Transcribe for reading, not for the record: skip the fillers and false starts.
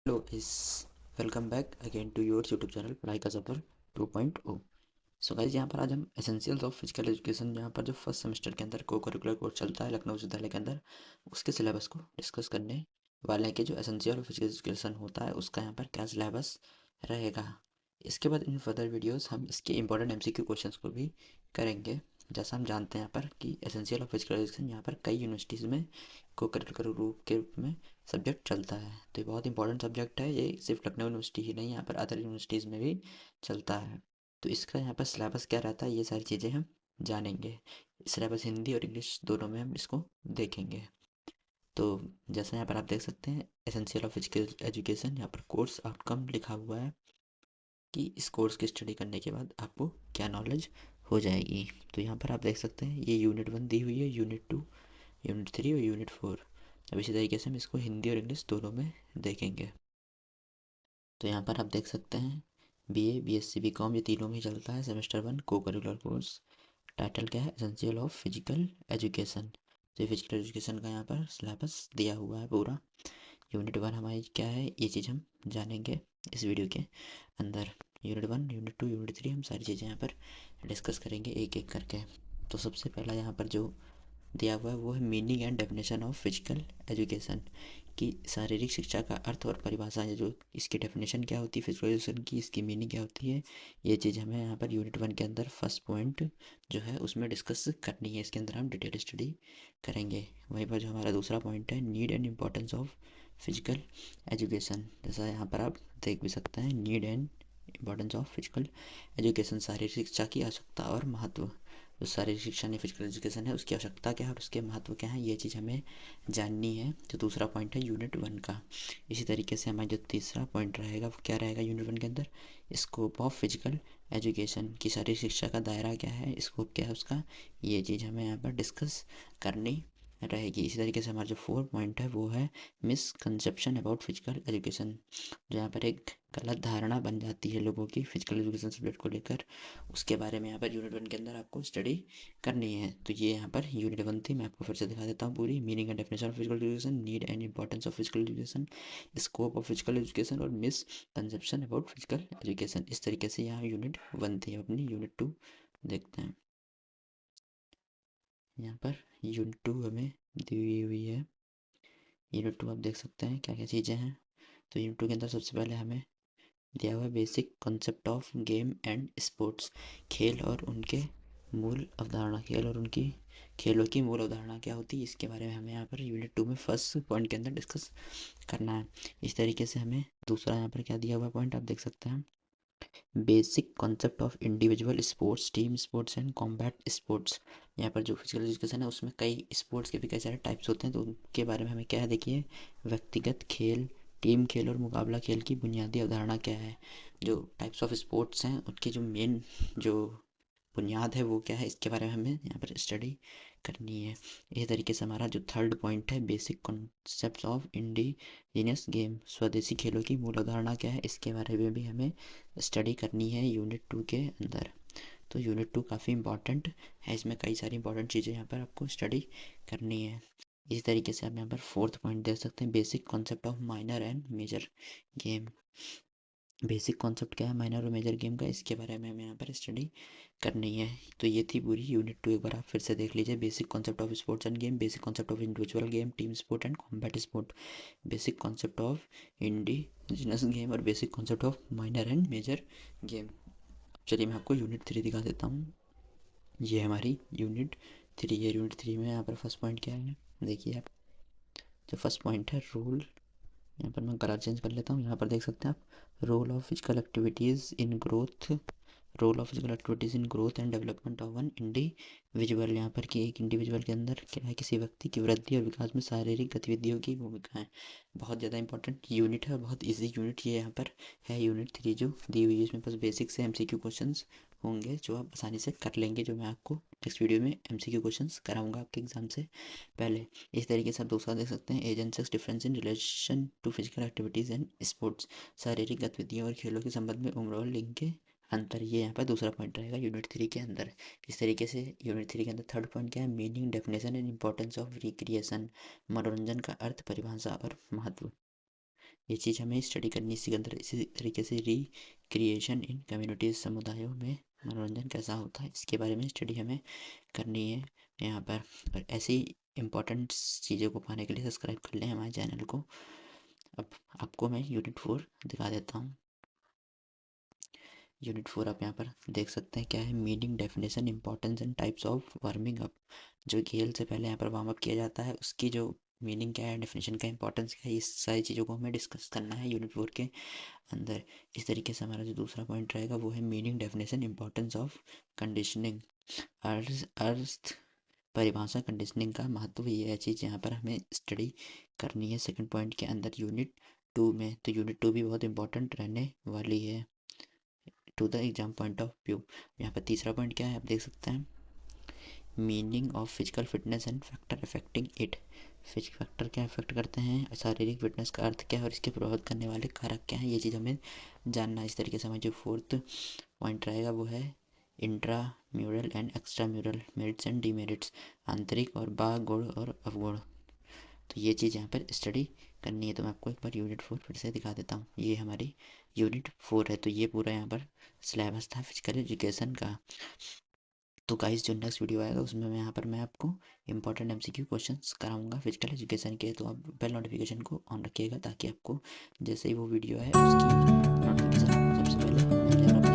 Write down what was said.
Hello इस welcome back again to your YouTube channel पढ़ाई का सफर 2.0। सो गाइस, यहाँ पर आज हम एसेंशियल्स ऑफ फिजिकल एजुकेशन, यहाँ पर जो फर्स्ट सेमेस्टर के अंदर को करिकुलर कोर्स चलता है लखनऊ विश्वविद्यालय के अंदर, उसके सिलेबस को डिस्कस करने वाले हैं कि जो एसेंशियल ऑफ फिजिकल एजुकेशन होता है उसका यहाँ पर क्या सिलेबस रहेगा। इसके बाद इन फर्दर वीडियोस हम इसके इंपॉर्टेंट एमसीक्यू क्वेश्चंस को भी करेंगे। जैसा हम जानते हैं यहाँ पर कि एसेंशियल ऑफ फिजिकल एजुकेशन यहाँ पर कई यूनिवर्सिटीज़ में को करिकुलर ग्रुप के रूप में सब्जेक्ट चलता है, तो ये बहुत इंपॉर्टेंट सब्जेक्ट है। ये सिर्फ लखनऊ यूनिवर्सिटी ही नहीं, यहाँ पर अदर यूनिवर्सिटीज़ में भी चलता है। तो इसका यहाँ पर सिलेबस क्या रहता है, ये सारी चीज़ें हम जानेंगे। सिलेबस हिंदी और इंग्लिश दोनों में हम इसको देखेंगे। तो जैसा यहाँ पर आप देख सकते हैं, एसेंशियल ऑफ फिजिकल एजुकेशन, यहाँ पर कोर्स आउटकम लिखा हुआ है कि इस कोर्स की स्टडी करने के बाद आपको क्या नॉलेज हो जाएगी। तो यहाँ पर आप देख सकते हैं ये यूनिट 1 दी हुई है, यूनिट 2, यूनिट 3 और यूनिट 4। अब इसी तरीके से हम इसको हिंदी और इंग्लिश दोनों में देखेंगे। तो यहाँ पर आप देख सकते हैं बीए, बीएससी, बीकॉम, ये तीनों में चलता है सेमेस्टर 1 को करिकुलर कोर्स। टाइटल क्या है, एसेंशियल ऑफ फिजिकल एजुकेशन। तो ये फिजिकल एजुकेशन का यहाँ पर सिलेबस दिया हुआ है पूरा। यूनिट 1 हमारी क्या है, ये चीज़ हम जानेंगे इस वीडियो के अंदर। यूनिट 1, यूनिट 2, यूनिट 3, हम सारी चीज़ें यहाँ पर डिस्कस करेंगे एक एक करके। तो सबसे पहला यहाँ पर जो दिया हुआ है वो है meaning and definition of physical education, कि शारीरिक शिक्षा का अर्थ और परिभाषा है, जो इसकी डेफिनेशन क्या होती है फिजिकल एजुकेशन की, इसकी मीनिंग क्या होती है, ये चीज़ हमें यहाँ पर यूनिट 1 के अंदर फर्स्ट पॉइंट जो है उसमें डिस्कस करनी है। इसके अंदर हम डिटेल स्टडी करेंगे। वहीं पर जो हमारा दूसरा पॉइंट है, need and importance of physical education, जैसा यहाँ पर आप देख भी सकते हैं, need and importance of physical education, शारीरिक शिक्षा की आवश्यकता और महत्व। जो शारीरिक शिक्षा नहीं फिजिकल एजुकेशन है उसकी आवश्यकता क्या है और उसके महत्व क्या है, ये चीज़ हमें जाननी है। जो दूसरा पॉइंट है यूनिट 1 का। इसी तरीके से हमारा जो तीसरा पॉइंट रहेगा वो क्या रहेगा यूनिट 1 के अंदर, स्कोप ऑफ फिजिकल एजुकेशन, की शारीरिक शिक्षा का दायरा क्या है, स्कोप क्या है उसका, ये चीज़ हमें यहाँ पर डिस्कस करनी रहेगी। इसी तरीके से हमारा जो 4 पॉइंट है वो है मिसकंसेप्शन अबाउट फिजिकल एजुकेशन, जो यहाँ पर एक गलत धारणा बन जाती है लोगों की फिजिकल एजुकेशन सब्जेक्ट को लेकर, उसके बारे में यहाँ पर यूनिट 1 के अंदर आपको स्टडी करनी है। तो ये यहाँ पर यूनिट 1 थी, मैं आपको फिर से दिखा देता हूँ पूरी। Meaning and definition of physical education, need and importance of physical education, scope of physical education और misconception about physical education. इस तरीके से यहाँ यूनिट 1 थी। अपनी यूनिट 2 देखते हैं। यहाँ पर यूनिट 2 हमें दी हुई है। यूनिट 2 आप देख सकते हैं क्या क्या चीज़ें हैं। तो यूनिट 2 के अंदर सबसे पहले हमें दिया हुआ है basic concept of game and sports, खेल और उनके मूल अवधारणा, खेल और उनकी खेलों की मूल अवधारणा क्या होती है, इसके बारे में हमें यहाँ पर यूनिट 2 में फर्स्ट पॉइंट के अंदर डिस्कस करना है। इस तरीके से हमें दूसरा यहाँ पर क्या दिया हुआ पॉइंट आप देख सकते हैं, basic concept of individual sports, team sports and combat sports. यहाँ पर जो फिजिकल एजुकेशन है उसमें कई स्पोर्ट्स के भी कई सारे टाइप्स होते हैं, तो उनके बारे में हमें क्या है देखिए, व्यक्तिगत खेल, टीम खेल और मुकाबला खेल की बुनियादी अवधारणा क्या है, जो टाइप्स ऑफ स्पोर्ट्स हैं उनकी जो मेन जो बुनियाद है वो क्या है, इसके बारे में हमें यहाँ पर स्टडी करनी है। इसी तरीके से हमारा जो थर्ड पॉइंट है, basic concept of indigenous game, स्वदेशी खेलों की मूल अवधारणा क्या है, इसके बारे में भी हमें स्टडी करनी है यूनिट 2 के अंदर। तो यूनिट 2 काफ़ी इंपॉर्टेंट है, इसमें कई सारी इंपॉर्टेंट चीज़ें यहाँ पर आपको स्टडी करनी है। इसी तरीके से आप यहाँ पर फोर्थ पॉइंट देख सकते हैं, basic concept of minor and major game. Basic concept क्या है माइनर और मेजर गेम का, इसके बारे में हमें यहाँ पर स्टडी करनी है। तो ये थी पूरी यूनिट 2, एक बार आप फिर से देख लीजिए। Basic concept of sports and game, basic concept of individual game, team sport and combat sport, basic concept of indigenous game और basic concept of minor and major game. चलिए मैं आपको यूनिट 3 दिखा देता हूँ। ये हमारी यूनिट 3 है। यूनिट 3 में यहाँ पर फर्स्ट पॉइंट क्या है देखिए आप, जो फर्स्ट पॉइंट है रोल, यहाँ पर मैं कलर चेंज कर लेता हूँ। यहाँ पर देख सकते हैं आप, role of physical activities in growth, role of physical activities in growth and development of one individual. यहाँ पर कि एक इंडिविजुअल के अंदर क्या है, किसी व्यक्ति की वृद्धि और विकास में शारीरिक गतिविधियों की भूमिका है। बहुत ज़्यादा इंपॉर्टेंट यूनिट है, बहुत इजी यूनिट ये यहाँ पर है। यूनिट 3 जो दी हुई है इसमें बस बेसिक से एमसीक्यू क्वेश्चंस होंगे जो आप आसानी से कर लेंगे, जो मैं आपको नेक्स्ट वीडियो में एमसीक्यू क्वेश्चंस कराऊंगा आपके एग्जाम से पहले। इस तरीके से आप दूसरा देख सकते हैं, age and sex difference in relation to physical activities and sports, शारीरिक गतिविधियों और खेलों के संबंध में उम्र और लिंग के अंतर, ये यहाँ पर दूसरा पॉइंट रहेगा यूनिट 3 के अंदर। इस तरीके से यूनिट 3 के अंदर थर्ड पॉइंट क्या है, meaning definition and importance of recreation, मनोरंजन का अर्थ, परिभाषा और महत्व। ये चीज़ हमें स्टडी करनी इसी के अंदर। इसी तरीके से रिक्रिएशन इन कम्युनिटीज़, समुदायों में मनोरंजन कैसा होता है, इसके बारे में स्टडी हमें करनी है यहाँ पर। और ऐसी इम्पोर्टेंट चीज़ों को पाने के लिए सब्सक्राइब कर लें हमारे चैनल को। अब आपको मैं यूनिट 4 दिखा देता हूँ। यूनिट 4 आप यहाँ पर देख सकते हैं क्या है, meaning, definition, importance and types of warming up. जो खेल से पहले यहाँ पर वार्म अप किया जाता है उसकी जो मीनिंग क्या है, डेफिनेशन का इंपॉर्टेंस क्या है, इस सारी चीज़ों को हमें डिस्कस करना है यूनिट 4 के अंदर। इस तरीके से हमारा जो दूसरा पॉइंट रहेगा वो है meaning, definition, importance of conditioning. अर्थ परिभाषा, कंडीशनिंग का महत्व, ये है चीज़ यहाँ पर हमें स्टडी करनी है सेकंड पॉइंट के अंदर यूनिट 2 में। तो यूनिट 2 भी बहुत इंपॉर्टेंट रहने वाली है to the exam point of view. यहाँ पर तीसरा पॉइंट क्या है आप देख सकते हैं, meaning of physical fitness and factor affecting it. Physical factor क्या अफेक्ट करते हैं, शारीरिक फिटनेस का अर्थ क्या है और इसके प्रभावित करने वाले कारक क्या हैं, ये चीज़ हमें जानना है। इस तरीके से हमें जो फोर्थ पॉइंट रहेगा वो है intra mural and extra mural, merits and demerits, आंतरिक और बाह्य गुण और अवगुण। तो ये चीज़ यहाँ पर स्टडी करनी है। तो मैं आपको एक बार यूनिट 4 फिर से दिखा देता हूँ। ये हमारी यूनिट 4 है। तो ये पूरा यहाँ पर सिलेबस था फिजिकल एजुकेशन का। तो गाइस जो नेक्स्ट वीडियो आएगा उसमें मैं आपको इंपॉर्टेंट एमसीक्यू क्वेश्चंस कराऊंगा फिजिकल एजुकेशन के। तो आप बेल नोटिफिकेशन को ऑन रखिएगा ताकि आपको जैसे ही वो वीडियो है उसकी नोटिफिकेशन आपको सबसे पहले मिल जाए।